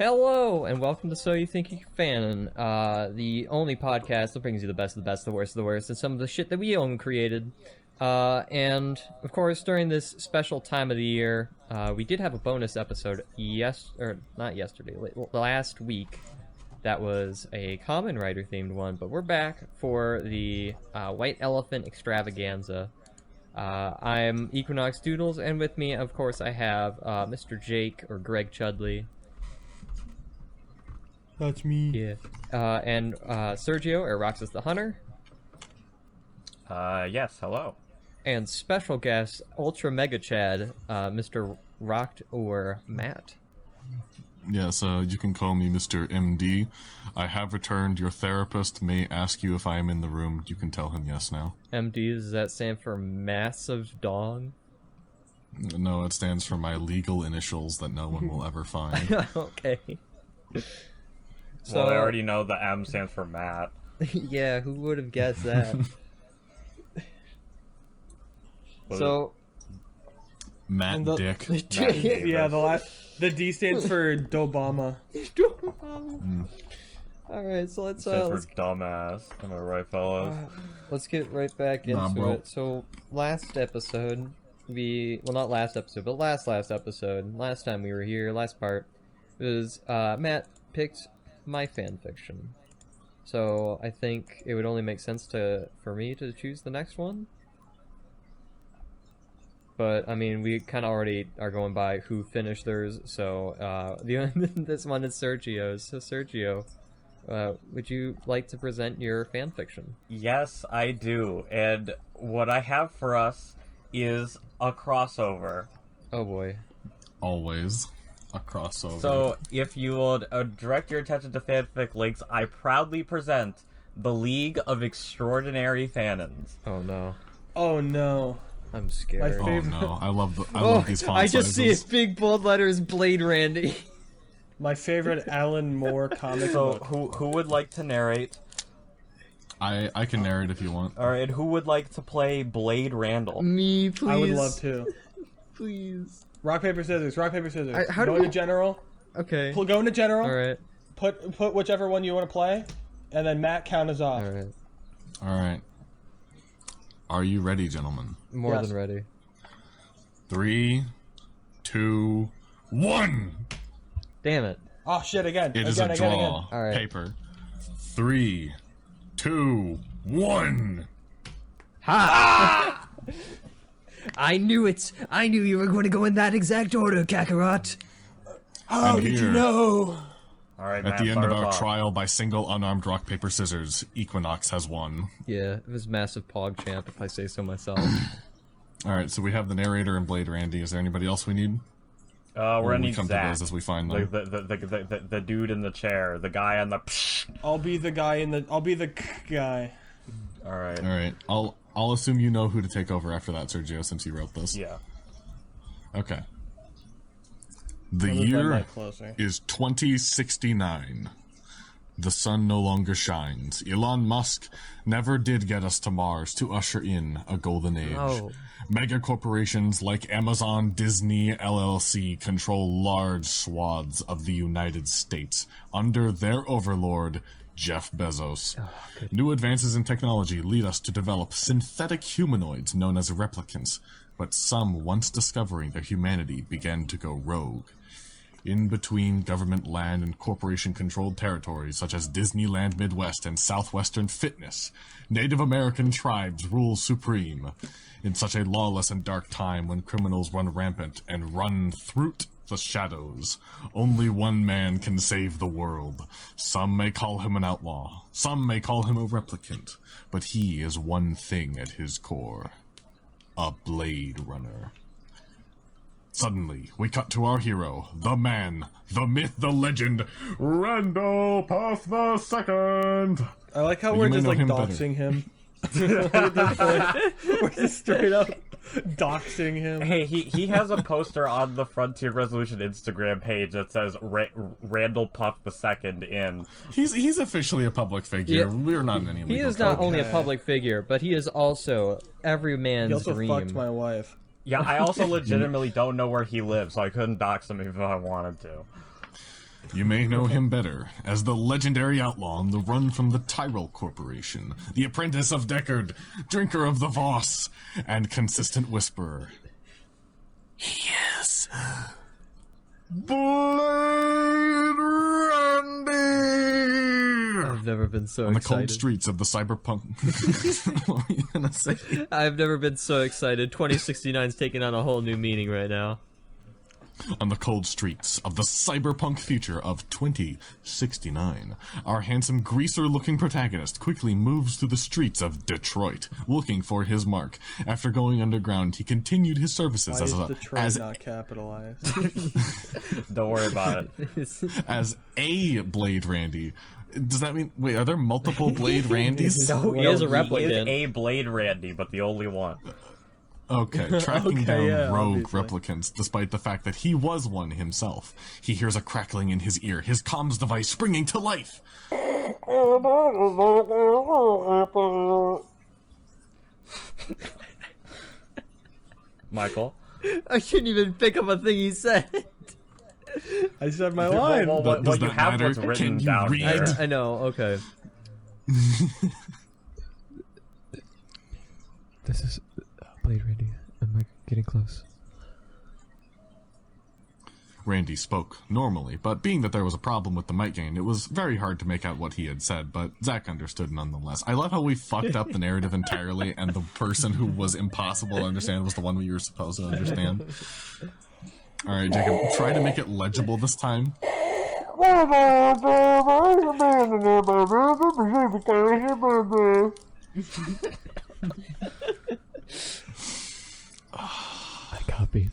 Hello, and welcome to SYTYCFanon, the only podcast that brings you the best of the best, the worst of the worst, and some of the shit that we own created. And, of course, during this special time of the year, we did have a bonus episode last week. That was a Kamen Rider themed one, but we're back for the White Elephant Extravaganza. I'm Equinox Doodles, and with me, of course, I have Mr. Jake, or Greg Chudley. That's me. Yeah. And Sergio, or Roxas the Hunter. Yes, hello. And special guest, Ultra Mega Chad, Mr. Rocked or Matt. Yes, you can call me Mr. MD. I have returned. Your therapist may ask you if I am in the room. You can tell him yes now. MD, does that stand for Massive Dong? No, it stands for my legal initials that no one will ever find. Okay. So, well, I already know the M stands for Matt. Yeah, who would have guessed that? Matt Dick. Yeah, the D stands for Dobama. Alright, so let's stands for dumbass. Am I right, fellas? Let's get right back into it. So last episode, not last episode, but last episode, last time we were here, last part, was Matt picked my fanfiction. So I think it would only make sense for me to choose the next one. But I mean, we kind of already are going by who finished theirs. So this one is Sergio's. So Sergio, would you like to present your fanfiction? Yes, I do. And what I have for us is a crossover. Oh boy. Always a crossover. So, if you would direct your attention to fanfic links, I proudly present the League of Extraordinary Fanons. Oh no. Oh no. I'm scared. Oh no, I love these font I just sizes. see it big bold letters, Blade Randy. My favorite Alan Moore comic So, book. who would like to narrate? I can narrate if you want. Alright, who would like to play Blade Randall? Me, please. I would love to. Please. Rock, paper, scissors. Rock, paper, scissors. How do go into general. Okay. Go into general. Alright. Put whichever one you want to play, and then Matt count us off. Alright. Alright. Are you ready, gentlemen? More Yes. than ready. 3, 2, 1! Damn it. Oh shit! Again. It is again, a again, draw. again. All right. Paper. 3, 2, 1! Ha! I knew it! I knew you were going to go in that exact order, Kakarot! How And did you here- know? Alright, At Matt, the end of start us our off. trial by single unarmed rock, paper, scissors, Equinox has won. Yeah, it was massive pog champ, if I say so myself. Alright, so we have the narrator and Blade Randy. Is there anybody else we need? We're Or gonna we need come to Zach. those as we find them. The dude in the chair, the guy on the. I'll be the guy in the. I'll be the guy. All right. Alright, I'll assume you know who to take over after that, Sergio, since you wrote this. Yeah. Okay. The Let me put year Mike closer. is 2069. The sun no longer shines. Elon Musk never did get us to Mars to usher in a golden age. Oh. Mega corporations like Amazon, Disney, LLC control large swaths of the United States under their overlord, Jeff Bezos. New advances in technology lead us to develop synthetic humanoids known as replicants, but some, once discovering their humanity, began to go rogue. In between government land and corporation-controlled territories such as Disneyland Midwest and Southwestern Fitness, Native American tribes rule supreme. In such a lawless and dark time when criminals run rampant and run through the shadows, only one man can save the world. Some may call him an outlaw, some may call him a replicant, but he is one thing at his core. A Blade Runner. Suddenly, we cut to our hero, the man, the myth, the legend, Randall Puff the Second. I like how You we're may just know like him better. doxing him. We're just straight up doxing him. Hey, he has a poster on the Frontier Resolution Instagram page that says Randall Puff II in. He's officially a public figure. Yeah. We're not in any He legal is not trouble. only a public figure, but he is also every He man's also dream. fucked my wife. Yeah, I also legitimately don't know where he lives, so I couldn't dox him if I wanted to. You may know him better as the legendary outlaw on the run from the Tyrell Corporation, the apprentice of Deckard, drinker of the Voss, and consistent whisperer. He is Blade Randy! I've never been so on the excited. cold streets of the cyberpunk. What were you gonna say? I've never been so excited. 2069's taking on a whole new meaning right now. On the cold streets of the cyberpunk future of 2069, our handsome greaser-looking protagonist quickly moves through the streets of Detroit, looking for his mark. After going underground, he continued his services Why is Detroit not capitalized? Don't worry about it. as a Blade Randy. Does that mean... Wait, are there multiple Blade Randys? No, He is a He replicant. is a Blade Randy, but the only one. Okay, tracking Okay, down yeah, rogue obviously. replicants, despite the fact that he was one himself. He hears a crackling in his ear, his comms device springing to life. Michael? I couldn't even pick up a thing he said. I said my line. Well, Does what you that have matter? was written Can you down read? here. I know, okay. This is Blade Randy. Am I getting close? Randy spoke normally, but being that there was a problem with the mic gain, it was very hard to make out what he had said, but Zach understood nonetheless. I love how we fucked up the narrative entirely, and the person who was impossible to understand was the one we were supposed to understand. Alright, Jacob, try to make it legible this time. I copy.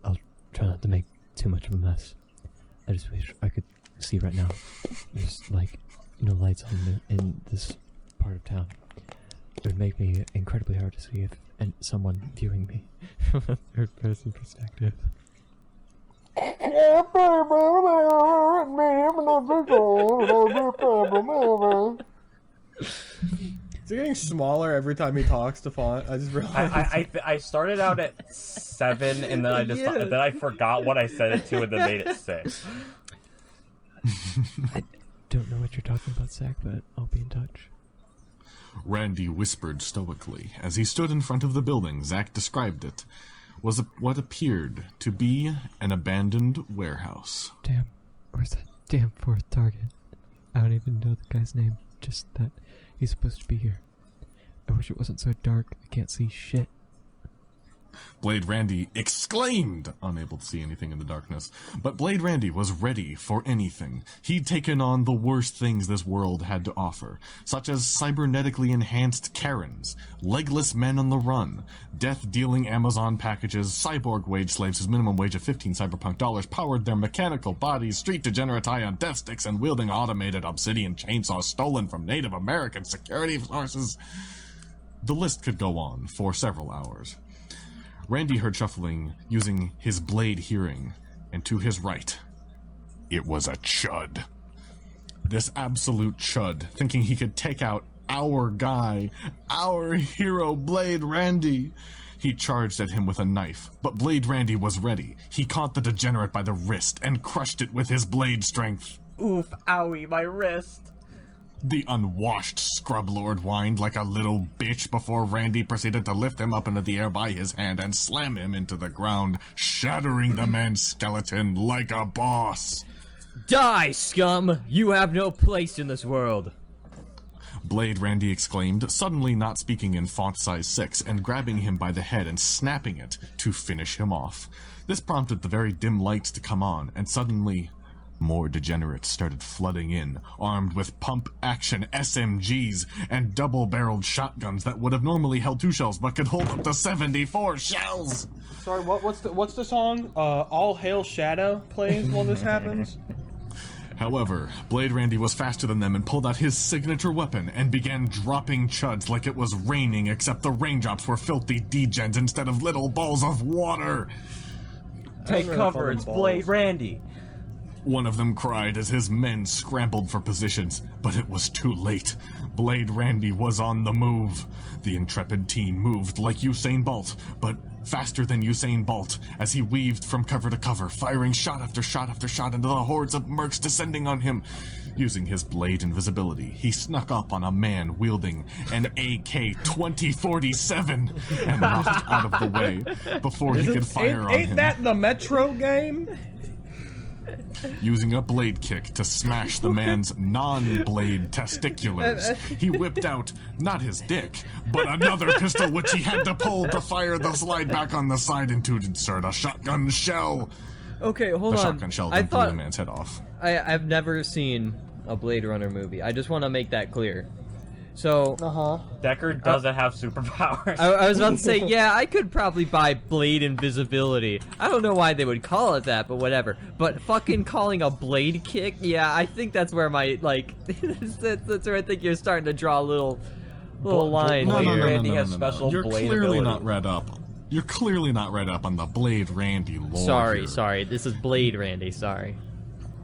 I'll try not to make too much of a mess. I just wish I could see right now. There's like no lights on in this part of town. It would make me incredibly hard to see if someone viewing me from a third-person perspective. Is it getting smaller every time he talks to font? I just realized. I started out at 7, and then I just then I forgot what I set it to, and then made it 6. I don't know what you're talking about, Zach, but I'll be in touch. Randy whispered stoically. As he stood in front of the building, Zach described it, was what appeared to be an abandoned warehouse. Damn, where's that damn fourth target? I don't even know the guy's name, just that he's supposed to be here. I wish it wasn't so dark, I can't see shit. Blade Randy exclaimed, unable to see anything in the darkness. But Blade Randy was ready for anything. He'd taken on the worst things this world had to offer, such as cybernetically enhanced Karens, legless men on the run, death-dealing Amazon packages, cyborg wage slaves whose minimum wage of 15 cyberpunk dollars powered their mechanical bodies, street degenerates on death sticks and wielding automated obsidian chainsaws stolen from Native American security forces. The list could go on for several hours. Randy heard shuffling using his blade hearing, and to his right, it was a chud. This absolute chud, thinking he could take out our guy, our hero Blade Randy. He charged at him with a knife, but Blade Randy was ready. He caught the degenerate by the wrist and crushed it with his blade strength. Oof, owie, my wrist. The unwashed scrub lord whined like a little bitch before Randy proceeded to lift him up into the air by his hand and slam him into the ground, shattering the man's skeleton like a boss. Die, scum! You have no place in this world. Blade Randy exclaimed, suddenly not speaking in font size 6 and grabbing him by the head and snapping it to finish him off. This prompted the very dim lights to come on, and suddenly more degenerates started flooding in, armed with pump-action SMGs and double-barreled shotguns that would have normally held 2 shells but could hold up to 74 shells! Sorry, what's the song? All Hail Shadow plays while this happens? However, Blade Randy was faster than them and pulled out his signature weapon and began dropping chuds like it was raining, except the raindrops were filthy degens instead of little balls of water! Take cover, it's Blade Randy. One of them cried as his men scrambled for positions, but it was too late. Blade Randy was on the move. The intrepid teen moved like Usain Bolt, but faster than Usain Bolt as he weaved from cover to cover, firing shot after shot after shot into the hordes of mercs descending on him. Using his blade invisibility, he snuck up on a man wielding an AK-2047 and knocked out of the way before he could fire on him. Ain't that the Metro game? Using a blade kick to smash the man's non-blade testiculars, he whipped out, not his dick, but another pistol which he had to pull to fire the slide back on the side and to insert a shotgun shell. Okay, hold The on. shotgun shell then blew the man's head off. I've never seen a Blade Runner movie. I just want to make that clear. So, Deckard doesn't have superpowers. I was about to say, yeah, I could probably buy Blade Invisibility. I don't know why they would call it that, but whatever. But fucking calling a blade kick, yeah, I think that's where my, like, that's where I think you're starting to draw a little line. No, here. Randy has special You're blade clearly ability. not read up. You're clearly not read up on the Blade Randy lore. Sorry, this is Blade Randy, sorry.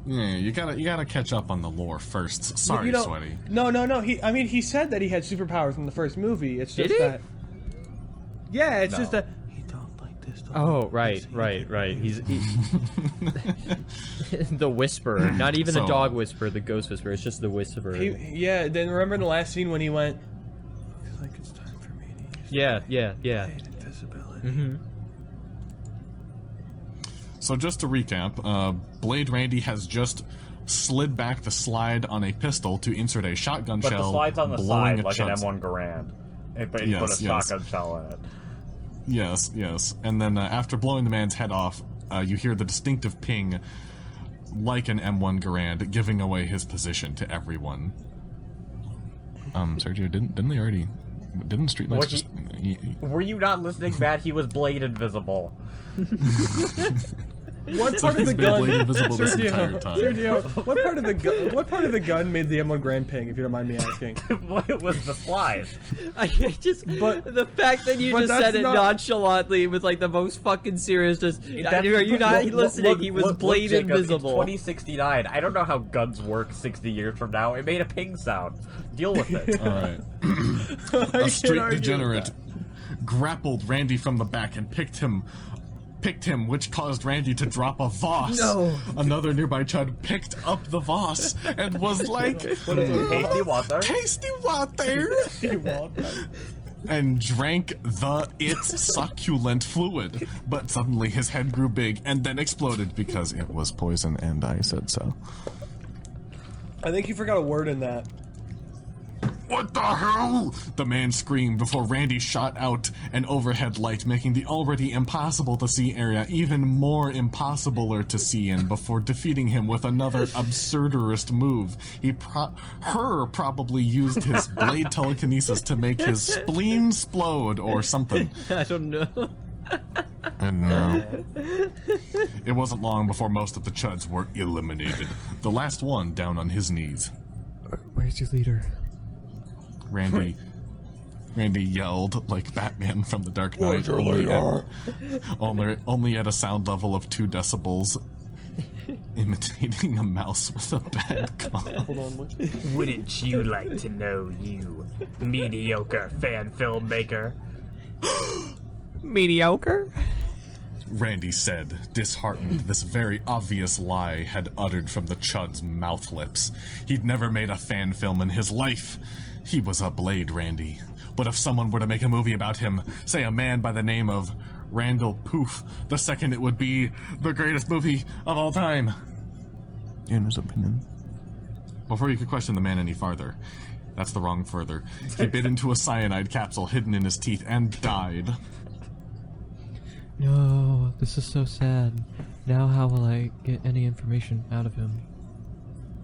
Yeah, you gotta catch up on the lore first. Sorry, You know, Sweaty. No. He said that he had superpowers in the first movie. It's just Did he? that. Yeah, it's just No. that he don't like this. Oh, right. He's the Whisperer, not even the So- dog whisperer, the ghost whisperer. It's just the Whisperer. Yeah. Then remember in the last scene when he went. Looks like it's time for me to use Yeah. blade invisibility. Mm-hmm. So just to recap, Blade Randy has just slid back the slide on a pistol to insert a shotgun But shell, the slide's on the blowing side a like an chud's- M1 Garand. But he put a Yes. shotgun shell in it. Yes. And then after blowing the man's head off, you hear the distinctive ping like an M1 Garand, giving away his position to everyone. Sergio, didn't they already... Didn't Streetlights What, just... Were you not listening, Matt? He was blade invisible. What part of he's the been gun? blade invisible this entire time. Sergio, what part of the gun? What part of the gun made the M1 Grand ping? If you don't mind me asking. What was the slide? I but the fact that you but just that's said it not- nonchalantly with like the most fucking serious, just are you not listening? He was blade Jacob, invisible. It's 2069. I don't know how guns work 60 years from now. It made a ping sound. Deal with it. Alright. A street degenerate grappled Randy from the back and picked him, which caused Randy to drop a Voss. No. Another nearby chud picked up the Voss and was like, Tasty water. tasty water, and drank its succulent fluid. But suddenly his head grew big and then exploded because it was poison and I said so. I think you forgot a word in that. What the hell? The man screamed before Randy shot out an overhead light, making the already impossible to see area even more impossibler to see in before defeating him with another absurdist move. Probably used his blade telekinesis to make his spleen explode or something. I don't know. And no. It wasn't long before most of the chuds were eliminated. The last one down on his knees. Where's your leader? Randy yelled like Batman from The Dark Knight, only at a sound level of 2 decibels, imitating a mouse with a bad call. Hold on. Wouldn't you like to know, you mediocre fan filmmaker? Mediocre? Randy said, disheartened this very obvious lie had uttered from the chud's mouth lips. He'd never made a fan film in his life. He was a Blade Randy. But if someone were to make a movie about him, say a man by the name of Randall Poof, the second it would be the greatest movie of all time. In his opinion. Before you could question the man any farther, that's the wrong further, he bit into a cyanide capsule hidden in his teeth and died. No, this is so sad. Now how will I get any information out of him?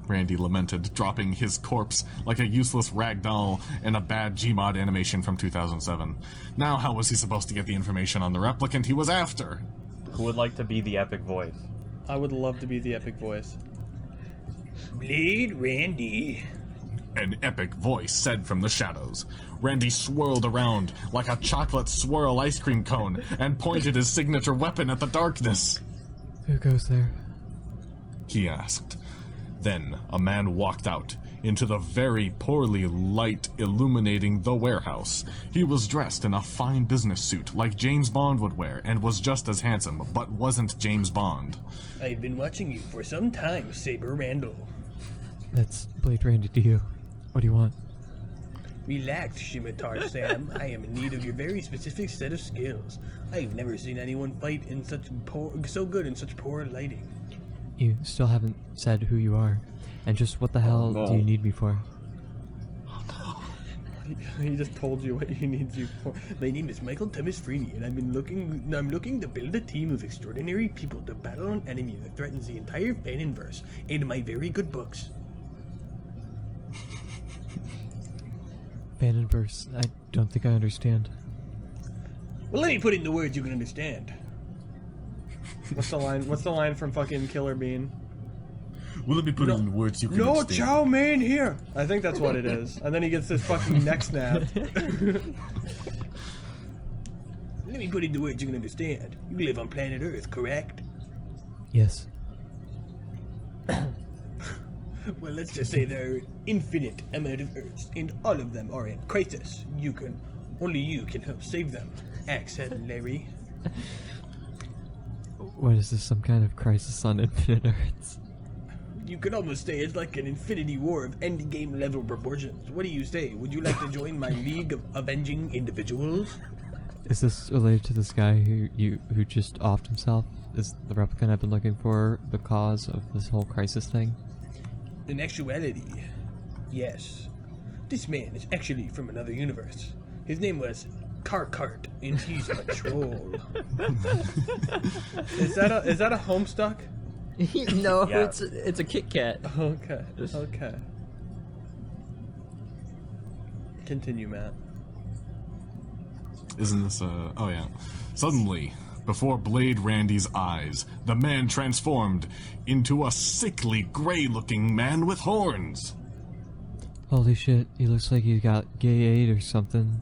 Randy lamented, dropping his corpse like a useless rag doll in a bad Gmod animation from 2007. Now how was he supposed to get the information on the replicant he was after? Who would like to be the epic voice? I would love to be the epic voice. Blade Randy. An epic voice said from the shadows. Randy swirled around like a chocolate swirl ice cream cone and pointed his signature weapon at the darkness. Who goes there? he asked. Then a man walked out into the very poorly light illuminating the warehouse. He was dressed in a fine business suit like James Bond would wear and was just as handsome, but wasn't James Bond. I've been watching you for some time, Saber Randall. That's Blade Randy to you. What do you want? Relax, Scimitar Sam. I am in need of your very specific set of skills. I've never seen anyone fight in so good in such poor lighting. You still haven't said who you are. And just what the hell do you need me for? He just told you what he needs you for. My name is Michael Thomas Freeney, and I'm looking to build a team of extraordinary people to battle an enemy that threatens the entire Fanonverse and my very good books. Fanonverse, I don't think I understand. Well, let me put it into words you can understand. What's the line? What's the line from fucking Killer Bean? Well, let me put it in words you can No understand. chow mein here. I think that's what it is. And then he gets this fucking neck snap. Let me put it into words you can understand. You live on planet Earth, correct? Yes. Well, let's just say there are infinite amount of Earths, and all of them are in crisis. Only you can help save them. Accent Larry. What is this, some kind of crisis on infinite Earths? You could almost say it's like an infinity war of endgame level proportions. What do you say? Would you like to join my league of avenging individuals? Is this related to this guy who just offed himself? Is the replicant I've been looking for the cause of this whole crisis thing? In actuality, yes. This man is actually from another universe. His name was Carcart, and he's a troll. Is that a Homestuck? No, Yeah. it's a Kit Kat. Okay. Continue, Matt. Isn't this oh yeah. Suddenly, before Blade Randy's eyes, the man transformed into a sickly gray-looking man with horns. Holy shit, he looks like he's got gay AIDS or something.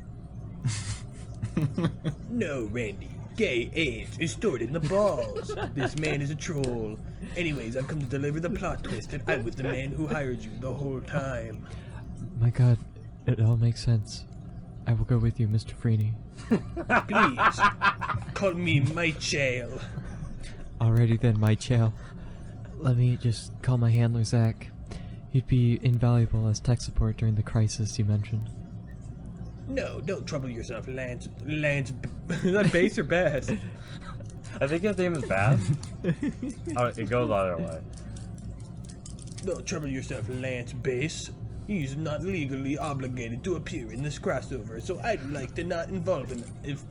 No, Randy. Gay AIDS is stored in the balls. This man is a troll. Anyways, I've come to deliver the plot twist that I was the man who hired you the whole time. My god, it all makes sense. I will go with you, Mr. Freeney. Please, call me Michael. Alrighty then, my chow. Let me just call my handler, Zach. He'd be invaluable as tech support during the crisis you mentioned. No, don't trouble yourself, Lance. Is that bass or bass? I think his name is Bass. Oh, it goes either way. Don't trouble yourself, Lance Bass. He's not legally obligated to appear in this crossover, so I'd like to not involve him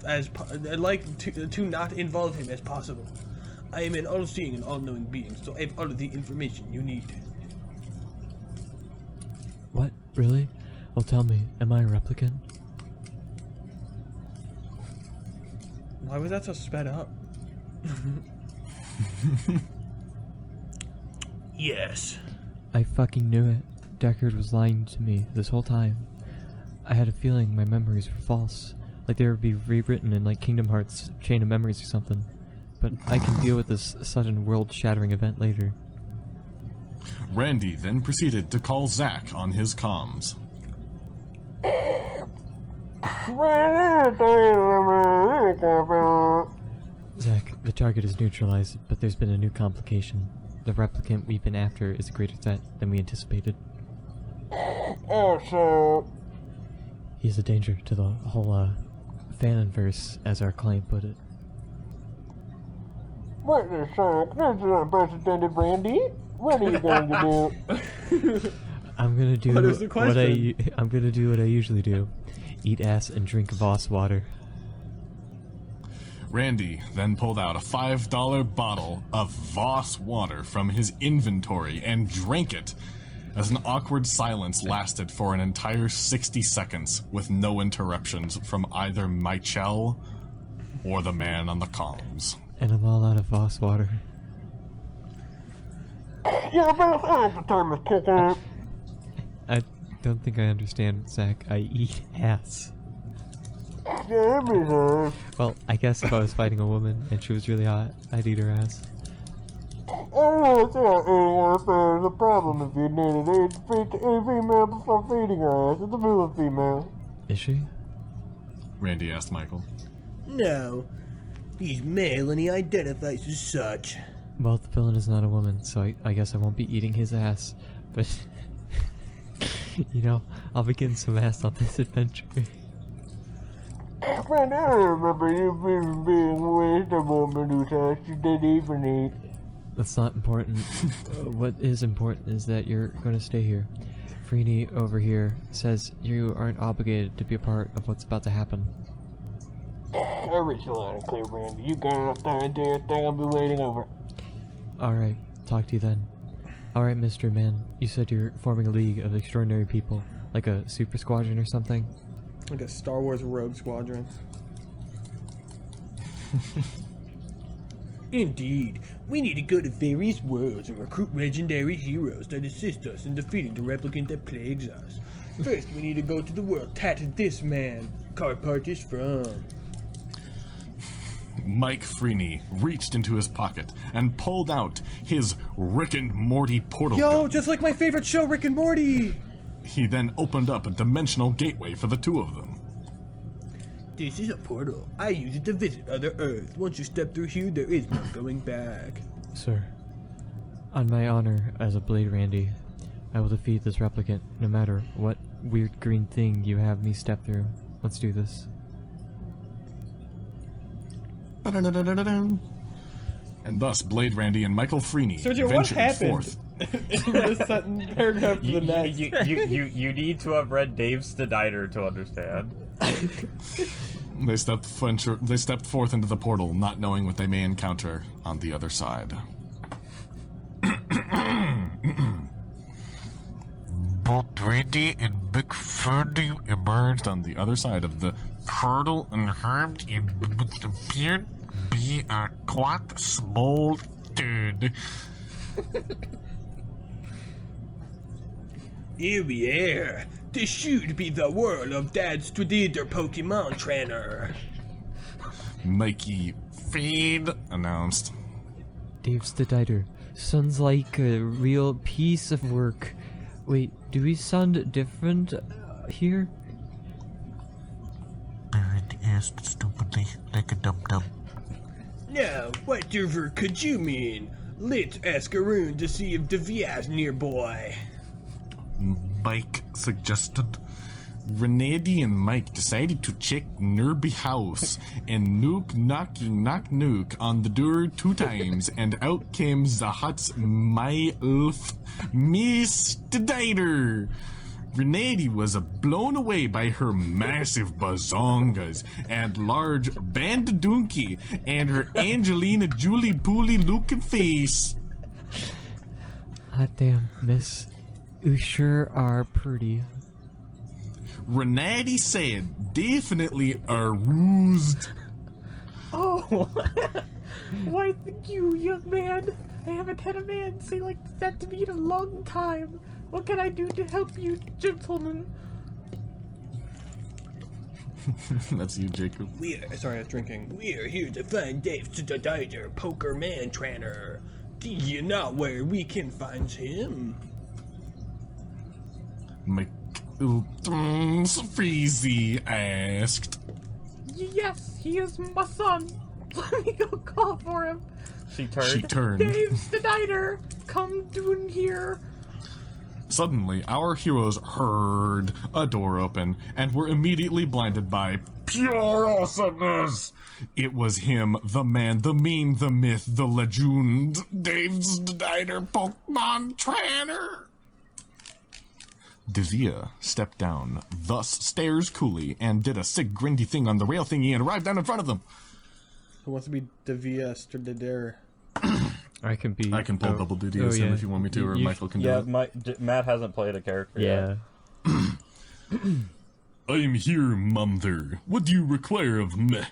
I'd like to not involve him as possible. I am an all-seeing and all-knowing being, so I have all of the information you need. What? Really? Well, tell me, am I a replicant? Why was that so sped up? Yes. I fucking knew it. Deckard was lying to me this whole time. I had a feeling my memories were false, like they would be rewritten in like Kingdom Hearts Chain of Memories or something. But I can deal with this sudden world-shattering event later. Randy then proceeded to call Zach on his comms. Zach, the target is neutralized, but there's been a new complication. The replicant we've been after is a greater threat than we anticipated. He's a danger to the whole, Fanonverse, as our client put it. What the fuck? That's unprecedented, Randy. What are you going to do? I'm gonna do What is the question? I'm gonna do what I usually do. Eat ass and drink Voss water. Randy then pulled out a $5 bottle of Voss water from his inventory and drank it, as an awkward silence lasted for an entire 60 seconds with no interruptions from either Michelle or the man on the comms. And I'm all out of Voss water. You're both on the thermos kicker. I don't think I understand, Zach. I eat ass. Well, I guess if I was fighting a woman and she was really hot, I'd eat her ass. Oh, it's if there's a problem if you need it. A female before feeding her ass. It's a female. Is she? Randy asked Michael. No. He's male and he identifies as such. Well, the villain is not a woman, so I guess I won't be eating his ass. But, you know, I'll be getting some ass on this adventure. Friend, I remember you being with a woman who said she didn't even eat. That's not important. What is important is that you're going to stay here. Freeney over here says you aren't obligated to be a part of what's about to happen. Everything's loud and clear, Randy. You got enough time to do your thing. I'll be waiting over. Alright, talk to you then. Alright, Mr. Man, you said you're forming a league of extraordinary people, like a super squadron or something? Like a Star Wars Rogue Squadron. Indeed. We need to go to various worlds and recruit legendary heroes that assist us in defeating the replicant that plagues us. First, we need to go to the world Tatted This Man. Car part is from. Mike Freeney reached into his pocket and pulled out his Rick and Morty portal gun. Just like my favorite show, Rick and Morty! He then opened up a dimensional gateway for the two of them. This is a portal. I use it to visit other Earths. Once you step through here, there is no going back. Sir, on my honor as a Blade Randy, I will defeat this replicant no matter what weird green thing you have me step through. Let's do this. And thus, Blade Randy and Michael Freeney Sergio, what ventured happened forth. in this paragraph to the next? You need to have read Dave Stediner to understand. They stepped forth into the portal, not knowing what they may encounter on the other side. Both Randy and McFerdy emerged on the other side of the portal and harmed in what appeared to be a quite small dude. Here we are. This should be the world of Dad's Twitter Pokemon trainer. Mikey Feed announced. Dave Stediter, sounds like a real piece of work. Wait, do we sound different here? Barrett asked stupidly, like a dum-dum. Now, whatever could you mean? Let's ask Arun to see if Devia's nearby. Mike suggested. Renady and Mike decided to check Nerby house and knock on the door 2 times, and out came the hot's my elf, Mr. Diter. Renady was blown away by her massive bazongas and large bandadunki and her Angelina Julie Pooley looking face. Hot damn, miss. You sure are pretty. Renady said, definitely aroused. Oh, why thank you, young man. I haven't had a man say like that to me in a long time. What can I do to help you, gentlemen? That's you, Jacob. Sorry, I was drinking. We're here to find Dave Stediter, Poker Man Trainer. Do you know where we can find him? Freezy asked. Yes, he is my son. Let me go call for him. She turned. Dave Stediter, come down here. Suddenly, our heroes heard a door open and were immediately blinded by pure awesomeness. It was him, the man, the meme, the myth, the legend, Dave Stediter, Pokemon Trainer. Devia stepped down, thus stares coolly, and did a sick grindy thing on the rail thingy and arrived down in front of them. Who wants to be Devia Stediter? I can pull double duty as him if you want me to, or Michael can do it. Matt hasn't played a character yet. I am here, mother. What do you require of me?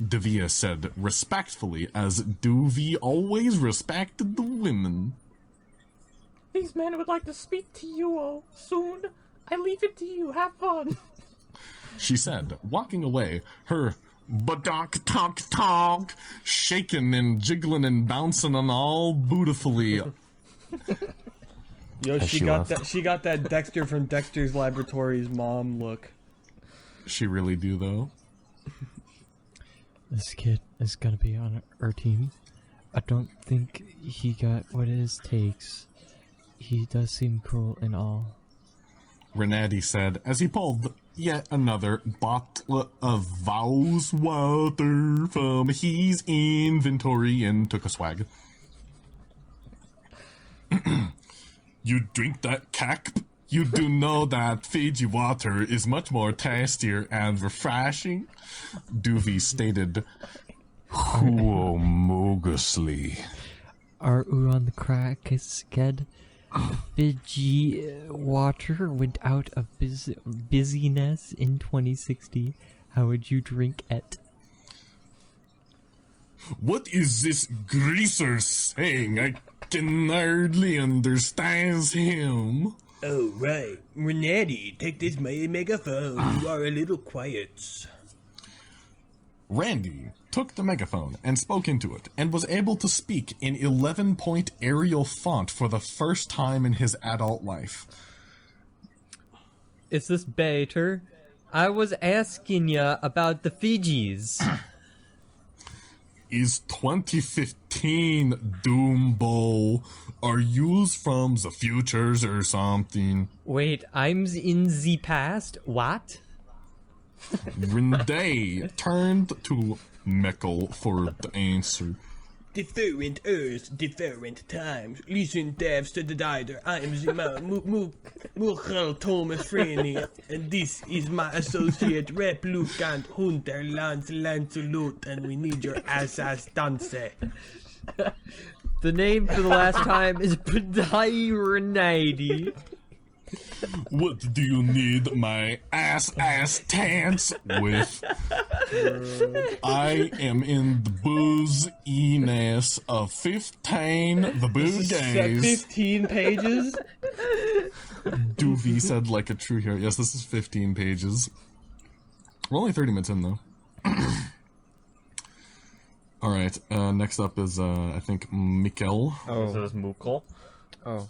Devia said respectfully, as Duvie always respected the women. These men would like to speak to you all soon. I leave it to you. Have fun. She said, walking away, her But talk, shaking and jiggling and bouncing on all beautifully. Yo, Has she she got left? that. She got that Dexter from Dexter's Laboratories mom look. She really do, though. This kid is gonna be on our team. I don't think he got what it takes. He does seem cool and all. Renati said as he pulled yet another bottle of Vows water from his inventory and took a swag. You drink that cack? You do know that Fiji water is much more tastier and refreshing? Doovie stated humogously. Are you on the crack, kid? Fiji water went out of busyness in 2060. How would you drink it? What is this greaser saying? I can hardly understand him. Oh, right. Renetti, take this megaphone. You are a little quiet. Randy took the megaphone and spoke into it, and was able to speak in 11-point Arial font for the first time in his adult life. Is this better? I was asking ya about the Fijis. Is 2015 Doombo? Are yous from the futures or something? Wait, I'm in the past? What? Renday turned to Meckel for the answer. Different Earths, different times. Listen, devs to the dider. I am the Mughal Thomas Franny, and this is my associate replicant Hunter Lance Lancelot, and we need your assistance. The name for the last time is Padai Renadi. What do you need my ass tants with? I am in the booziness of 15 the boogays. 15 pages? Doovie said like a true hero. Yes, this is 15 pages. We're only 30 minutes in, though. Alright, next up is, I think, Mikkel. Oh. So it's Mukul. Oh.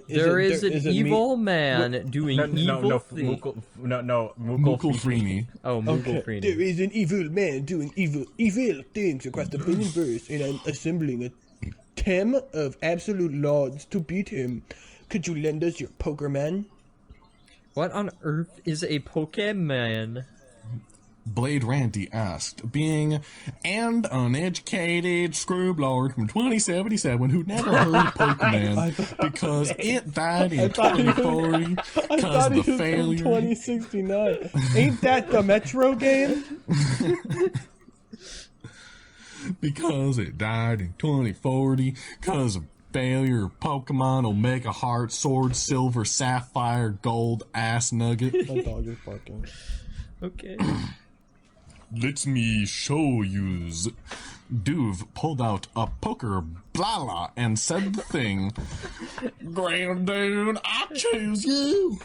There is an evil man doing evil things. Mukul Freeney. Oh, Mukul Okay. Freeney. There is an evil man doing evil things across the Binnenverse, and I'm assembling a team of absolute lords to beat him. Could you lend us your poker man? What on earth is a Pokemon? Blade Randy asked, being an uneducated screwblard from 2077 who'd never heard of Pokemon because it died in 2040 because of the failure. 2069. Ain't that the Metro game? Because it died in 2040 because of failure of Pokemon Omega Heart, Sword, Silver, Sapphire, Gold, Ass Nugget. My dog is barking. Okay. Let me show yous. Duve pulled out a poker blala and said the thing. Ground Dune, I choose you.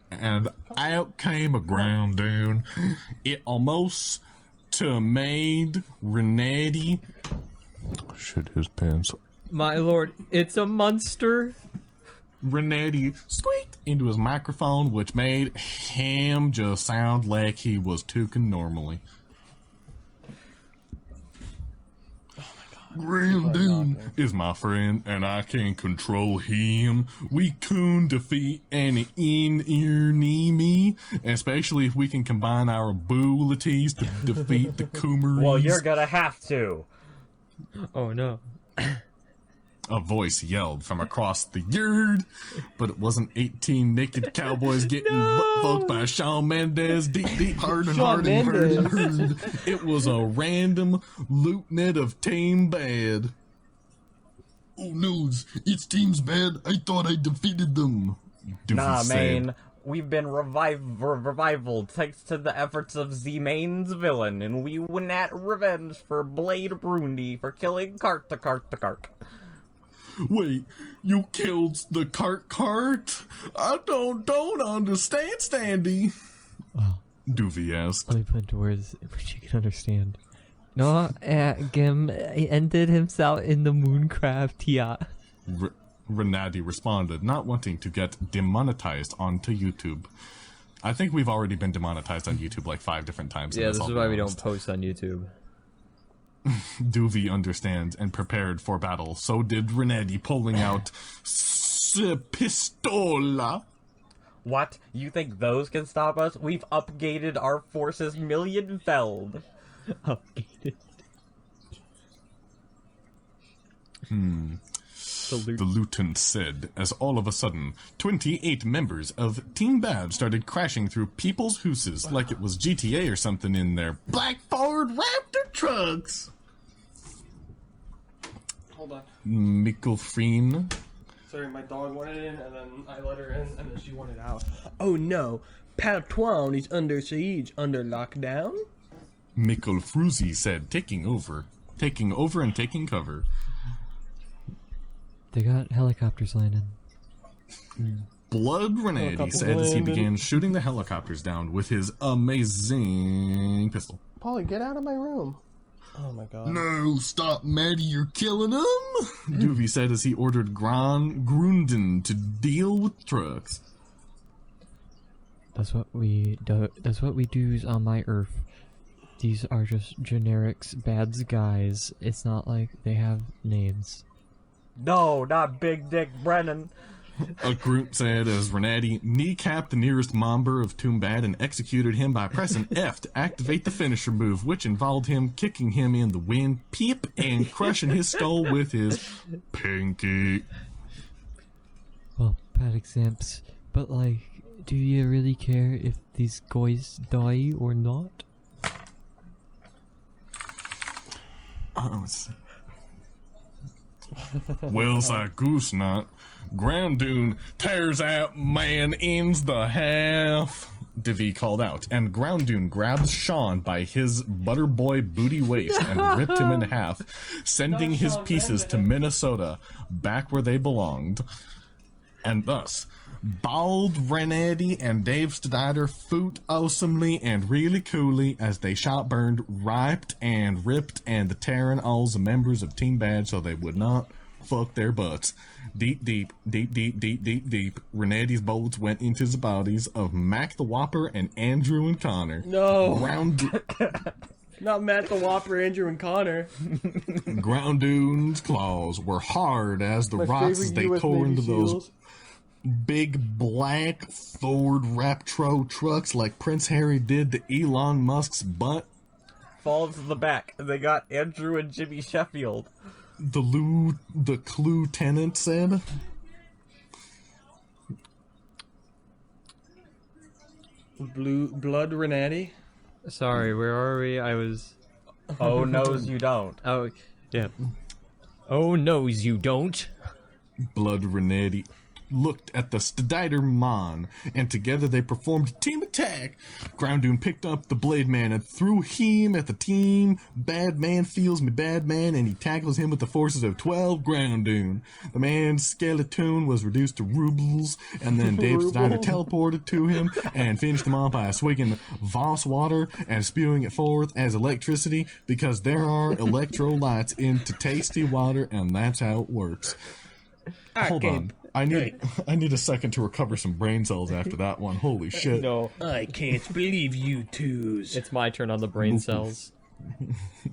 And out came a Ground Dune. It almost made Renetti shit his pants. My lord, it's a monster. Renetti squeaked into his microphone, which made him just sound like he was talking normally. Grandin is my friend, and I can control him. We can defeat any enemy, especially if we can combine our abilities to defeat the Coomeries. Well, you're gonna have to. Oh no. A voice yelled from across the yard, but it wasn't 18 naked cowboys getting butt-fucked by Shawn Mendes, deep, hard. It was a random lootnet of Team Bad. Oh no, it's Team's Bad. I thought I defeated them. Doofy Nah, said. man. We've been revivaled thanks to the efforts of Z-Main's villain, and we win at revenge for Blade Brundi for killing Cart. Wait, you killed the cart? I don't understand, Standy. Doovie asked. Let me put into words which you can understand. No, Gim ended himself in the Mooncraft yacht. Renati responded, not wanting to get demonetized onto YouTube. I think we've already been demonetized on YouTube like 5 different times. Yeah, this is why we don't post on YouTube. Doovie understands and prepared for battle. So did Renati, pulling out pistola. What? You think those can stop us? We've upgated our forces millionfeld. Upgated. The lieutenant said, as all of a sudden, 28 members of Team Bad started crashing through people's houses like it was GTA or something in their black Ford Raptor trucks. Hold on. Mickelfreen. Sorry, my dog wanted in, and then I let her in, and then she wanted out. Oh no, Patois is under siege, under lockdown? Mickelfruzi said, taking over and taking cover. They got helicopters landing. Blood Renati said as he began shooting the helicopters down with his amazing pistol. Polly, get out of my room. Oh my god. No, stop, Maddie, you're killing him! Doovie said as he ordered Grunden to deal with trucks. That's what we do. That's what we do on my Earth. These are just generics, bads guys. It's not like they have names. No, not Big Dick Brennan. A group said as Renati kneecapped the nearest member of Toombad and executed him by pressing F to activate the finisher move, which involved him kicking him in the windpipe and crushing his skull with his pinky. Well, bad examples, but like, do you really care if these guys die or not? Will's a goose nut. Groundoon tears out man ends the half. Divi called out, and Groundoon grabbed Sean by his butterboy booty waist and ripped him in half, sending his pieces to Minnesota, back where they belonged. And thus, Bald Renati and Dave Snyder fought awesomely and really coolly as they shot burned, ripped and the tearing all the members of Team Bad so they would not fuck their butts. Deep, Renati's bullets went into the bodies of Mac the Whopper and Andrew and Connor. No! Not Matt the Whopper, Andrew and Connor. Groundoon's claws were hard as the rocks as they tore into those big black Ford Raptor trucks like Prince Harry did to Elon Musk's butt. Fall to the back. They got Andrew and Jimmy Sheffield. The clue tenant said. Blood Renati? Sorry, where are we? I was... Oh, knows you don't. Oh, yeah. Oh, knows you don't. Blood Renati looked at the Stdiderman, and together they performed a team attack. Groundoon picked up the Blade Man and threw him at the team. Bad Man feels me bad man, and he tackles him with the forces of 12 Groundoon. The man's skeleton was reduced to rubles, and then Dave Snyder teleported to him and finished him off by swigging Voss water and spewing it forth as electricity, because there are electrolytes into tasty water, and that's how it works. Hold on. I need a second to recover some brain cells after that one. Holy shit. No. I can't believe you twos. It's my turn on the brain cells.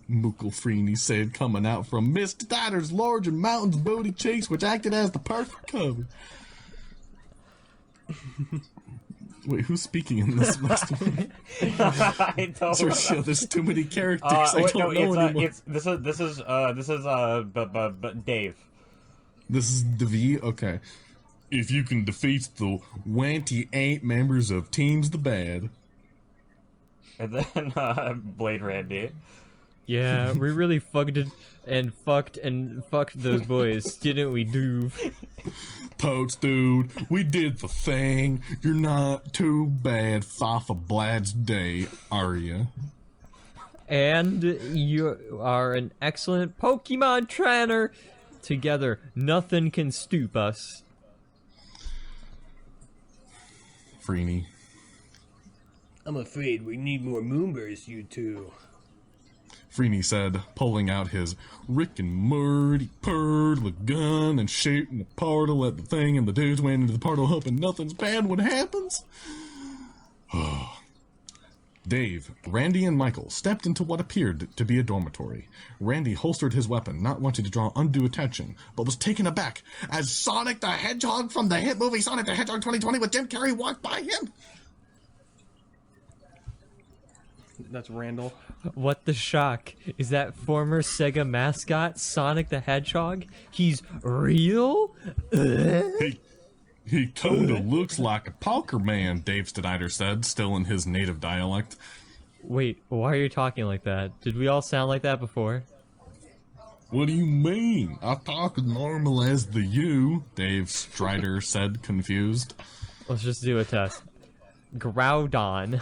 Mukkelfreeny said, coming out from Mr. Snyder's large and mountains booty cheeks, which acted as the perfect cover. Wait, who's speaking in this next one? I don't know. There's too many characters. I don't know anymore. This is Dave. This is Devi? Okay. If you can defeat the 28 members of Teams the Bad. And then, Blade Randy. Yeah, we really fucked those boys, didn't we, dude? Totes, dude, we did the thing. You're not too bad, Fafa Blad's day, are you? And you are an excellent Pokemon trainer. Together, nothing can stoop us. Freeney. I'm afraid we need more Moonbursts, you two. Freeney said, pulling out his Rick and Morty portal gun and shooting the portal at the thing, and the dudes went into the portal hoping nothing's bad would happen. Dave, Randy, and Michael stepped into what appeared to be a dormitory. Randy holstered his weapon, not wanting to draw undue attention, but was taken aback as Sonic the Hedgehog from the hit movie Sonic the Hedgehog 2020 with Jim Carrey walked by him. That's Randall. What the shock? Is that former Sega mascot Sonic the Hedgehog? He's real? He kinda looks like a poker man, Dave Snyder said, still in his native dialect. Wait, why are you talking like that? Did we all sound like that before? What do you mean? I talk as normal as the you, Dave Strider said, confused. Let's just do a test. Groudon.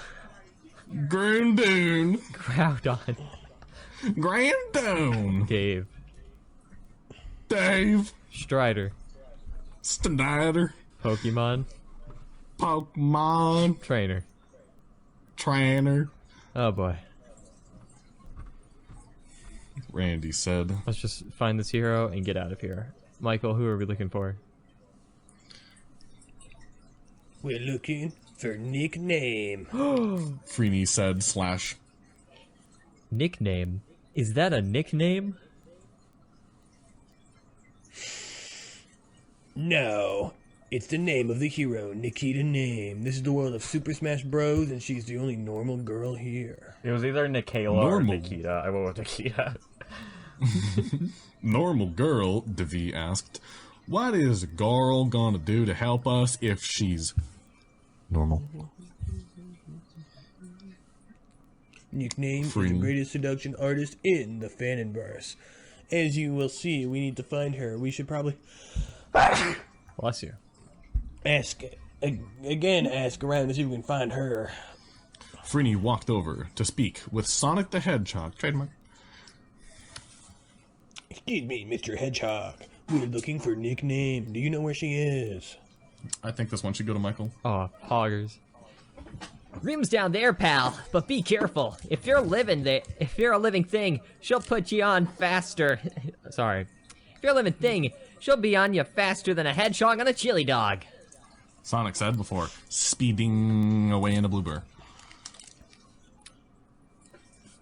Grandon. Groudon. Grandon. Dave. Dave. Strider. Snyder. Pokemon. Pokemon. Trainer. Trainer. Oh boy. Randy said. Let's just find this hero and get out of here. Michael, who are we looking for? We're looking for nickname. Freeney said / Nickname? Is that a nickname? No. It's the name of the hero, Nikita Name. This is the world of Super Smash Bros, and she's the only normal girl here. It was either Nikayla or Normal. Nikita. I went with Nikita. Normal girl, Devi asked. What is a girl gonna do to help us if she's normal? Nickname is the Free. greatest seduction artist in the Fanonverse. As you will see, we need to find her. We should probably Bless you. ask around to see if we can find her. Freeney walked over to speak with Sonic the Hedgehog, trademark. Excuse me, Mr. Hedgehog. We're looking for nickname. Do you know where she is? I think this one should go to Michael. Oh, hoggers. Room's down there, pal, but be careful. If you're a living thing, she'll put you on faster. Sorry. If you're a living thing, she'll be on you faster than a hedgehog on a chili dog. Sonic said before speeding away in a bluebird.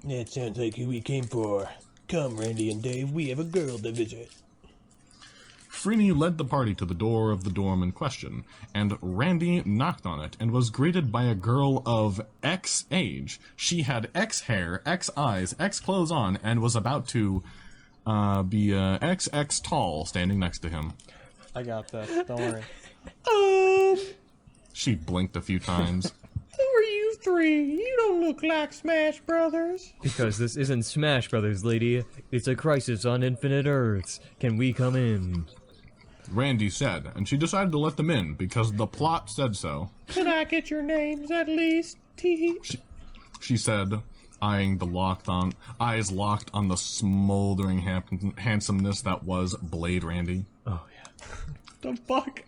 That sounds like who we came for. Come, Randy and Dave, we have a girl to visit. Freeney led the party to the door of the dorm in question, and Randy knocked on it and was greeted by a girl of X age. She had X hair, X eyes, X clothes on, and was about to be XX tall standing next to him. I got this. Don't worry. She blinked a few times. Who are you three? You don't look like Smash Brothers. Because this isn't Smash Brothers, lady. It's a crisis on Infinite Earths. Can we come in? Randy said, and she decided to let them in because the plot said so. Can I get your names at least? She said, eyeing the eyes locked on the smoldering handsomeness that was Blade Randy. Oh, yeah. The fuck?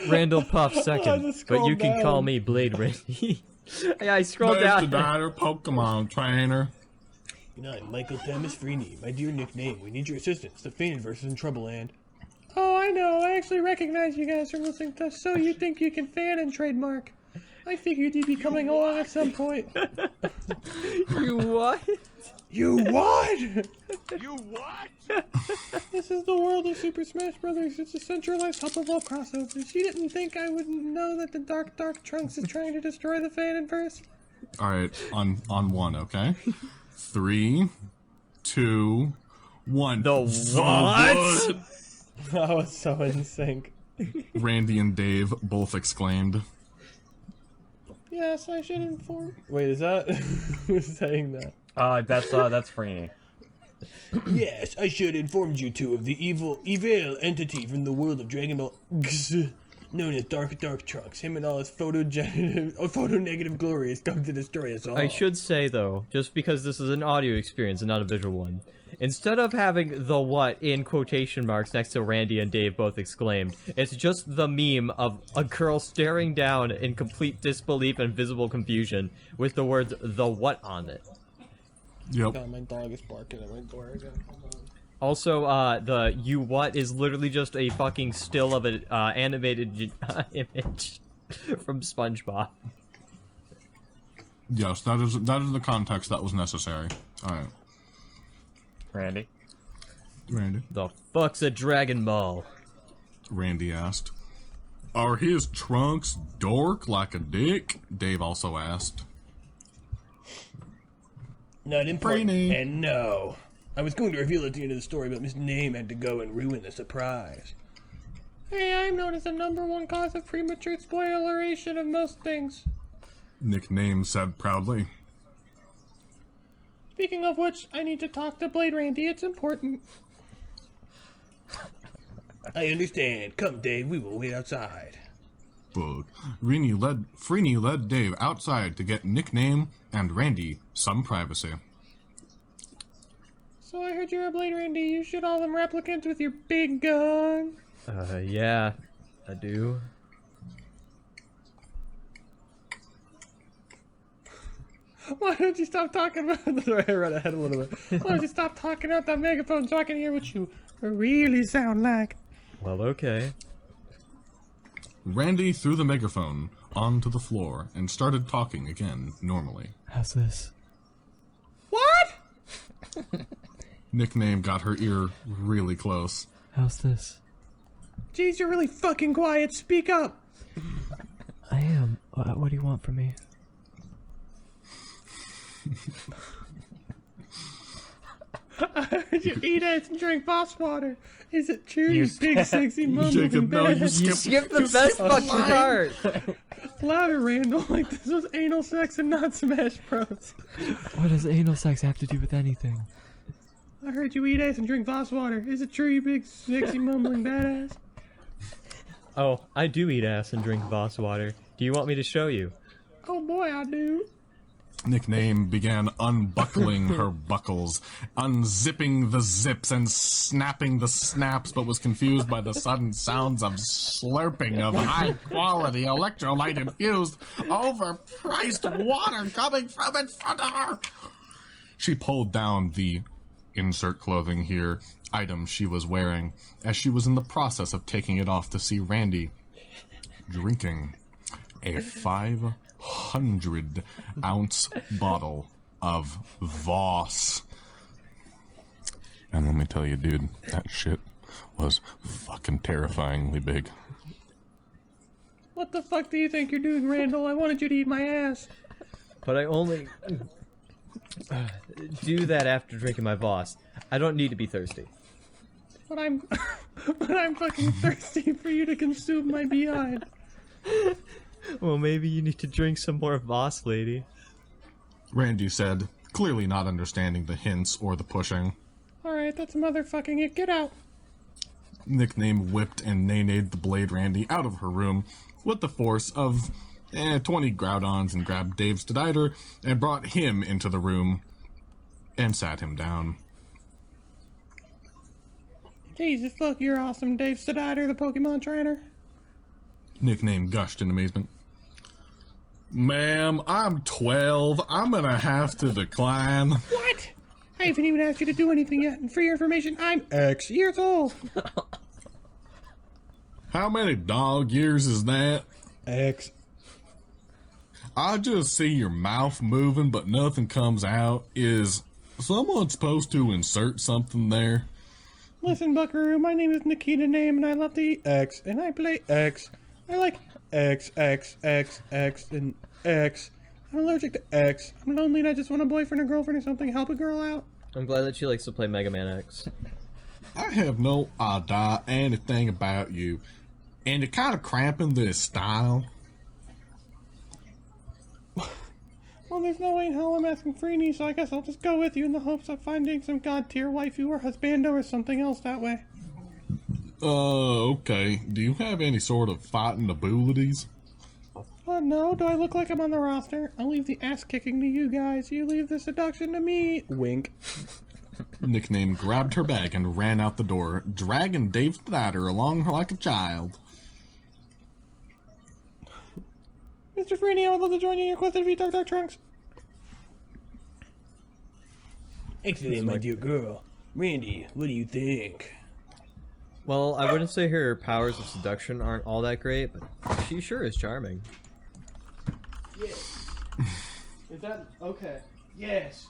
Randall Puff second, just but you scrolled can call down. me Blade Randy. Yeah, I scrolled There's the down. daughter Pokemon trainer. You know, I'm Michael Thomas Freeney. My dear nickname, we need your assistance. The Fanonverse is in trouble, and... Oh, I know. I actually recognize you guys from listening to us, so you think you can fan and trademark. I figured you'd be coming along at some point. You what? You what? You what? This is the world of Super Smash Brothers. It's a centralized hub of all crossovers. You didn't think I wouldn't know that the Dark Trunks is trying to destroy the Fanonverse? Alright, on one, okay? 3, 2, 1. The what? I was so in sync. Randy and Dave both exclaimed. Yes, I should inform. Wait, is that who's saying that? That's Freeney. Yes, I should inform you two of the evil entity from the world of Dragon Ball. known as Dark Trunks. Him and all his photo-negative glory has come to destroy us all. I should say, though, just because this is an audio experience and not a visual one, instead of having the what in quotation marks next to Randy and Dave both exclaimed, it's just the meme of a girl staring down in complete disbelief and visible confusion with the words the what on it. Yep. God, my dog is barking at my door again. Hold on. Also, the you what is literally just a fucking still of an animated image from SpongeBob. Yes, that is the context that was necessary. Alright. Randy. The fuck's a Dragon Ball? Randy asked. Are his trunks dork like a dick? Dave also asked. Not important. Brainy. And no. I was going to reveal it at the end of the story, but Miss Name had to go and ruin the surprise. Hey, I'm known as the #1 cause of premature spoileration of most things. Nickname said proudly. Speaking of which, I need to talk to Blade Randy. It's important. I understand. Come, Dave. We will wait outside. Bug. Freeney led Dave outside to get Nickname and Randy some privacy. So I heard you're a Blade Randy. You shoot all them replicants with your big gun. Yeah, I do. Why don't you stop talking about... Sorry, I ran ahead a little bit. Why don't you stop talking out that megaphone so I can hear what you really sound like? Well, okay. Randy threw the megaphone onto the floor and started talking again normally. How's this? What? Nickname got her ear really close. How's this? Jeez, you're really fucking quiet. Speak up. I am. What do you want from me? I heard you eat it and drink boss water. Is it true, you big sexy mumbling Jacob, no, you badass? You skipped the best fucking part! Louder, Randall, like this was anal sex and not Smash Bros. What does anal sex have to do with anything? I heard you eat ass and drink boss water. Is it true, you big sexy mumbling badass? Oh, I do eat ass and drink Voss water. Do you want me to show you? Oh boy, I do. Nickname began unbuckling her buckles, unzipping the zips, and snapping the snaps, but was confused by the sudden sounds of slurping of high-quality electrolyte-infused, overpriced water coming from in front of her. She pulled down the insert clothing here item she was wearing as she was in the process of taking it off to see Randy drinking a 500-ounce bottle of Voss. And let me tell you, dude, that shit was fucking terrifyingly big. What the fuck do you think you're doing, Randall? I wanted you to eat my ass. But I only do that after drinking my Voss. I don't need to be thirsty. But I'm fucking thirsty for you to consume my behind. Well, maybe you need to drink some more Voss, lady. Randy said, clearly not understanding the hints or the pushing. Alright, that's motherfucking it. Get out. Nickname whipped and nay-nayed the Blade Randy out of her room with the force of 20 Groudons and grabbed Dave Stiditer and brought him into the room and sat him down. Jesus fuck, you're awesome, Dave Stiditer, the Pokemon trainer. Nickname gushed in amazement. Ma'am, I'm 12. I'm gonna have to decline. What? I haven't even asked you to do anything yet, and for your information, I'm X years old. How many dog years is that? X. I just see your mouth moving, but nothing comes out. Is someone supposed to insert something there? Listen, Buckaroo, my name is Nikita Name, and I love to eat X, and I play X. I like X, X, X, X, and X. I'm allergic to X. I'm lonely and I just want a boyfriend or girlfriend or something. Help a girl out. I'm glad that she likes to play Mega Man X. I have no idea anything about you, and you're kind of cramping this style. Well, there's no way in hell I'm asking Freeney, so I guess I'll just go with you in the hopes of finding some god-tier waifu or husbando or something else that way. Okay. Do you have any sort of fighting abilities? No, do I look like I'm on the roster? I'll leave the ass kicking to you guys. You leave the seduction to me. Wink. Nickname grabbed her bag and ran out the door, dragging Dave Snyder along her like a child. Mr. Freeney, I would love to join you in your quest to defeat Dark Trunks. Excellent, my dear girl. Randy, what do you think? Well, I wouldn't say her powers of seduction aren't all that great, but she sure is charming. Yes. Is that okay? Yes.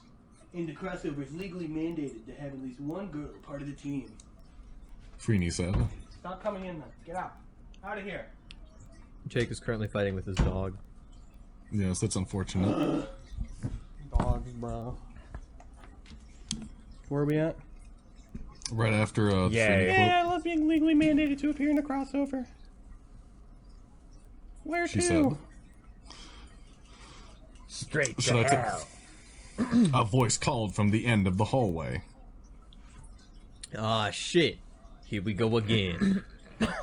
And the crossover is legally mandated to have at least one girl part of the team. Freeney said. Stop coming in then. Get out. Out of here. Jake is currently fighting with his dog. Yes, that's unfortunate. Dogs, bro. Where are we at? Right after Yay. Yeah, I love being legally mandated to appear in the crossover. Where she to? said. Straight Should to I take- hell. A voice called from the end of the hallway. Ah, shit. Here we go again.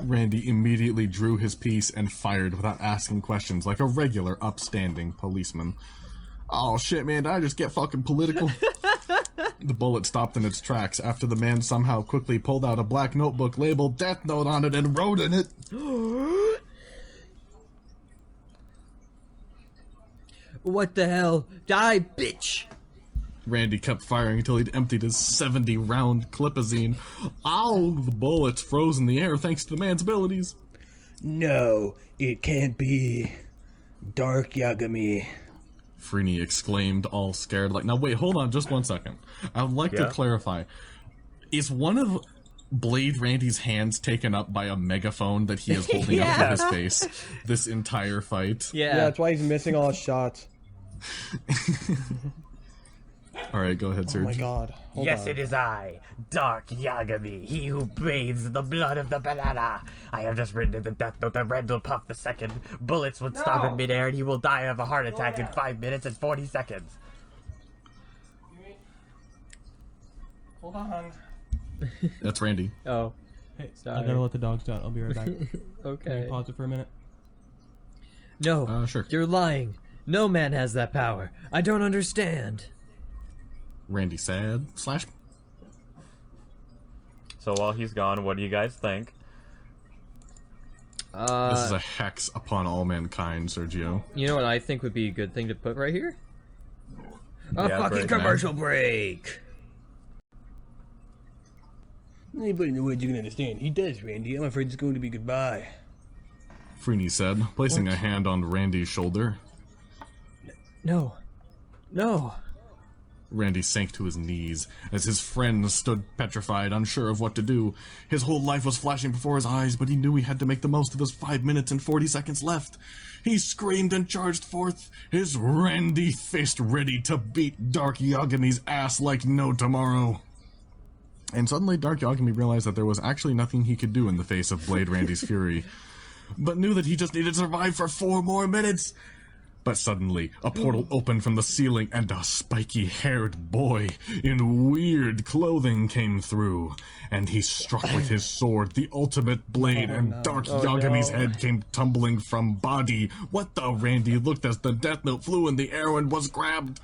Randy immediately drew his piece and fired without asking questions like a regular upstanding policeman. Oh shit, man, did I just get fucking political? The bullet stopped in its tracks after the man somehow quickly pulled out a black notebook labeled Death Note on it and wrote in it. What the hell? Die, bitch! Randy kept firing until he'd emptied his 70-round clipazine. Ow! The bullets froze in the air thanks to the man's abilities. No, it can't be. Dark Yagami. Freeney exclaimed, all scared. Like, now wait, hold on just one second. I would like to clarify. Is one of Blade Randy's hands taken up by a megaphone that he is holding up to his face this entire fight? Yeah. Yeah, that's why he's missing all his shots. Alright, go ahead, Serge. Oh my god. Hold Yes, on. it is I, Dark Yagami, he who bathes the blood of the banana. I have just written in the death note that Randall Puff II bullets would stop in midair and he will die of a heart attack in 5 minutes and 40 seconds. Hold on. That's Randy. Oh. Hey, Sorry. I gotta let the dogs out. I'll be right back. Okay. Pause it for a minute. No, Sure. you're lying. No man has that power. I don't understand. Randy sad / So while he's gone, what do you guys think? This is a hex upon all mankind, Sergio. You know what I think would be a good thing to put right here? A Yeah, fucking break, commercial break. Anybody in the woods you can understand. He does, Randy. I'm afraid it's going to be goodbye. Freeney said, placing a hand on Randy's shoulder. No. No. Randy sank to his knees as his friend stood petrified, unsure of what to do. His whole life was flashing before his eyes, but he knew he had to make the most of his 5 minutes and 40 seconds left. He screamed and charged forth, his Randy fist ready to beat Dark Yagami's ass like no tomorrow. And suddenly Dark Yagami realized that there was actually nothing he could do in the face of Blade Randy's fury, but knew that he just needed to survive for 4 more minutes. But suddenly, a portal opened from the ceiling and a spiky-haired boy in weird clothing came through. And he struck with his sword, the ultimate blade, and Dark Yagami's head came tumbling from body. What the? Randy looked as the Death Note flew in the air and was grabbed.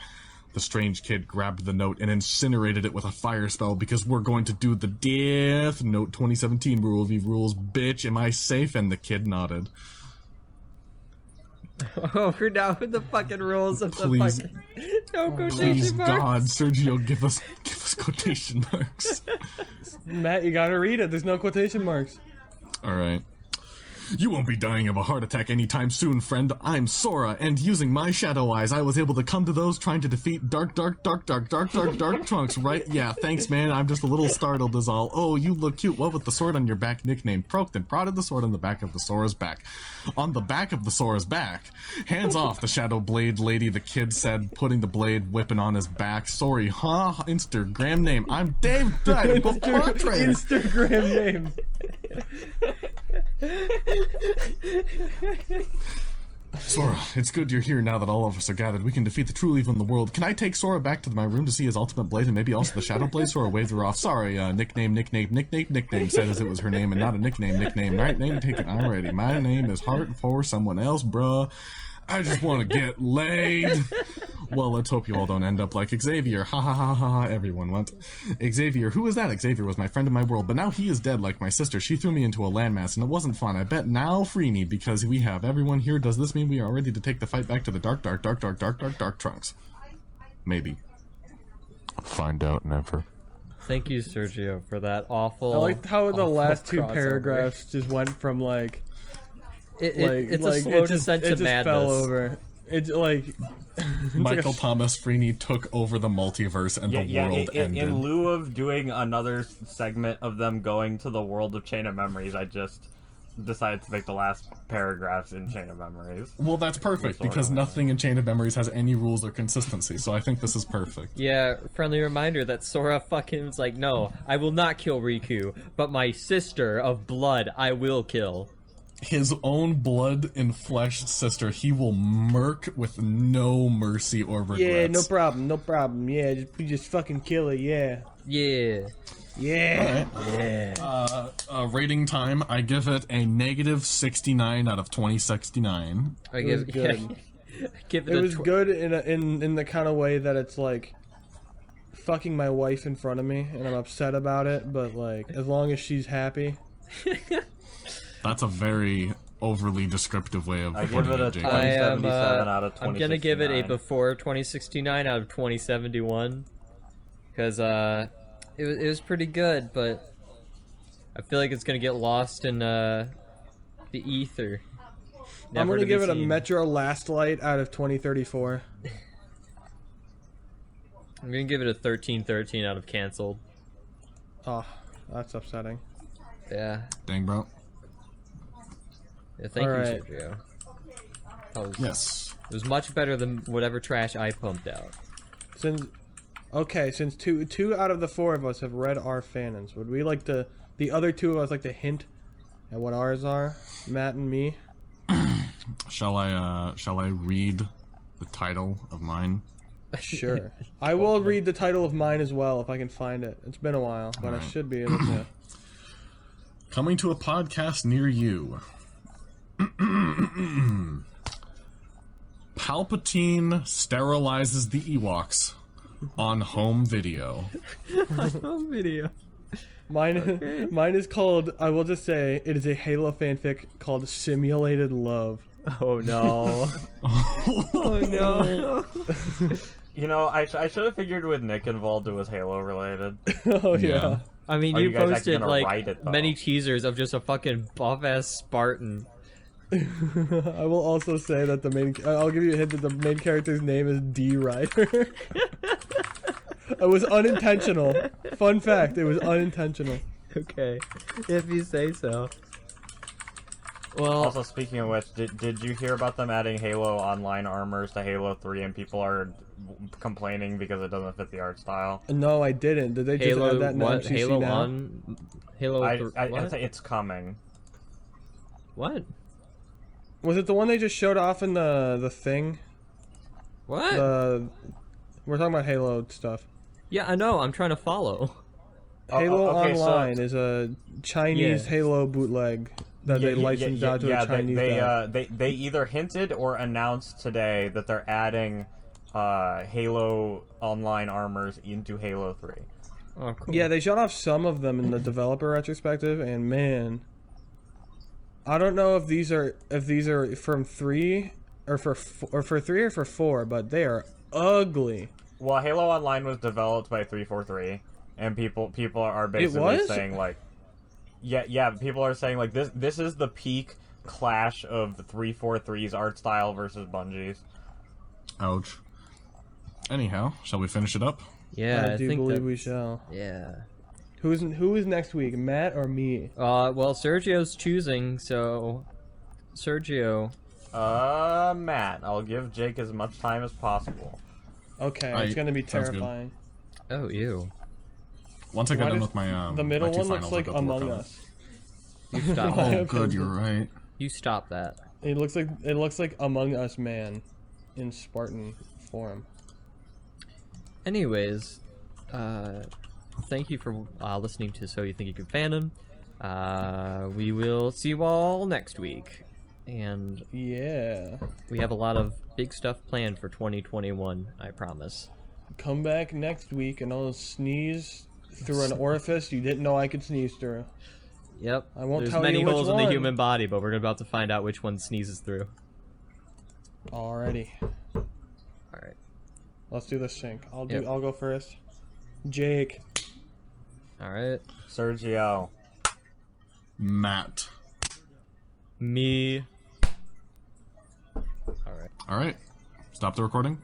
The strange kid grabbed the note and incinerated it with a fire spell because we're going to do the Death Note 2017 rule v rules, bitch. Am I safe? And the kid nodded. Oh, we're down with the fucking rules of Please. the fucking... No Please, quotation marks. God, Sergio, give us quotation marks. Matt, you gotta read it. There's no quotation marks. Alright. You won't be dying of a heart attack anytime soon, friend. I'm Sora, and using my shadow eyes, I was able to come to those trying to defeat Dark Trunks, right? Yeah, thanks, man. I'm just a little startled is all. Oh, you look cute. What with the sword on your back? Nickname Proked and prodded the sword on the back of the Sora's back. On the back of the Sora's back. Hands off, the Shadow Blade lady, the kid said, putting the blade whipping on his back. Sorry, huh? Instagram name. I'm Dave Dyke of Portrait. Instagram name. Sora, it's good you're here now that all of us are gathered. We can defeat the true evil in the world. Can I take Sora back to my room to see his ultimate blade and maybe also the Shadow Blade? Sora waved her off. Sorry, nickname said as it was her name and not a nickname. Right name taken already. My name is Heart for someone else, bruh. I just want to get laid. Well, let's hope you all don't end up like Xavier. Ha ha ha ha ha. Everyone went. Xavier, who is that? Xavier was my friend in my world, but now he is dead like my sister. She threw me into a landmass, and it wasn't fun. I bet now Freeney, because we have everyone here. Does this mean we are ready to take the fight back to the dark trunks? Maybe. Find out never. Thank you, Sergio, for that awful. I liked how the last two crossover. paragraphs just went from like. It's a slow descent to madness. It just fell over. It's like Michael Thomas Freeney took over the multiverse and the world ended. In lieu of doing another segment of them going to the world of Chain of Memories, I just decided to make the last paragraphs in Chain of Memories. Well, that's perfect, because nothing in Chain of Memories has any rules or consistency, so I think this is perfect. Yeah, friendly reminder that Sora fucking was like, no, I will not kill Riku, but my sister of blood I will kill. His own blood and flesh sister, he will murk with no mercy or regrets. Yeah, no problem. Yeah, we just fucking kill it. Yeah. Yeah. Right. Rating time, I give it a negative 69 out of 2069. I give it good. Give it was good in the kind of way that it's like fucking my wife in front of me and I'm upset about it, but like as long as she's happy. That's a very overly descriptive way of putting it, a 2077 out of 2069. I'm gonna give it a before 2069 out of 2071 because it was pretty good, but I feel like it's gonna get lost in the ether. I'm gonna give it a Metro Last Light out of 2034. I'm gonna give it a 1313 out of canceled. Oh, that's upsetting. Yeah. Dang, bro. Yeah, thank you, Sergio. Yes. It was much better than whatever trash I pumped out. Since two out of the four of us have read our Fanons, would we like to, the other two of us like to hint at what ours are? Matt and me? Shall I read the title of mine? Sure. I will read the title of mine as well if I can find it. It's been a while, but I should be able to. Coming to a podcast near you. Palpatine sterilizes the Ewoks on home video. Home video. Mine is called, I will just say, it is a Halo fanfic called Simulated Love. Oh no. Oh no. You know, I should have figured with Nick involved it was Halo related. Oh yeah. I mean, you posted like many teasers of just a fucking buff-ass Spartan. I will also say that I'll give you a hint that the main character's name is D Rider. It was unintentional. Fun fact, it was unintentional. Okay, if you say so. Well, also speaking of which, did you hear about them adding Halo Online armors to Halo 3 and people are complaining because it doesn't fit the art style? No, I didn't. Did they just add that in what? MCC Halo now? on? Halo I think it's coming. What? Was it the one they just showed off in the thing? What? We're talking about Halo stuff. Yeah, I know. I'm trying to follow. Halo Online is a Chinese Halo bootleg that they licensed out to a Chinese they either hinted or announced today that they're adding Halo Online armors into Halo 3. Oh, cool. Yeah, they showed off some of them in the developer retrospective, and man, I don't know if these are from 3 or for 3 or for 4, but they are ugly. Well, Halo Online was developed by 343, and people are basically saying like, people are saying like this is the peak clash of the 343's art style versus Bungie's. Ouch. Anyhow, shall we finish it up? Yeah, I do believe we shall. Yeah. Who is next week, Matt or me? Well, Sergio's choosing, so Sergio. Matt. I'll give Jake as much time as possible. Okay, it's gonna be terrifying. Oh, ew. Once I get done with my the middle my two one finals, looks like I'll go to work Among on Us. You stop. Oh, good, you're right. You stop that. It looks like Among Us man in Spartan form. Anyways, thank you for listening to So You Think You Can Fanon. We will see you all next week. And yeah, we have a lot of big stuff planned for 2021, I promise. Come back next week and I'll sneeze through an orifice you didn't know I could sneeze through. Yep. I won't There's tell many you which holes in one. the human body, but we're about to find out which one sneezes through. Alrighty. Alright. Let's do this sync. I'll Yep. go first. Jake. Alright. Sergio. Matt. Me. Alright. All right. Stop the recording.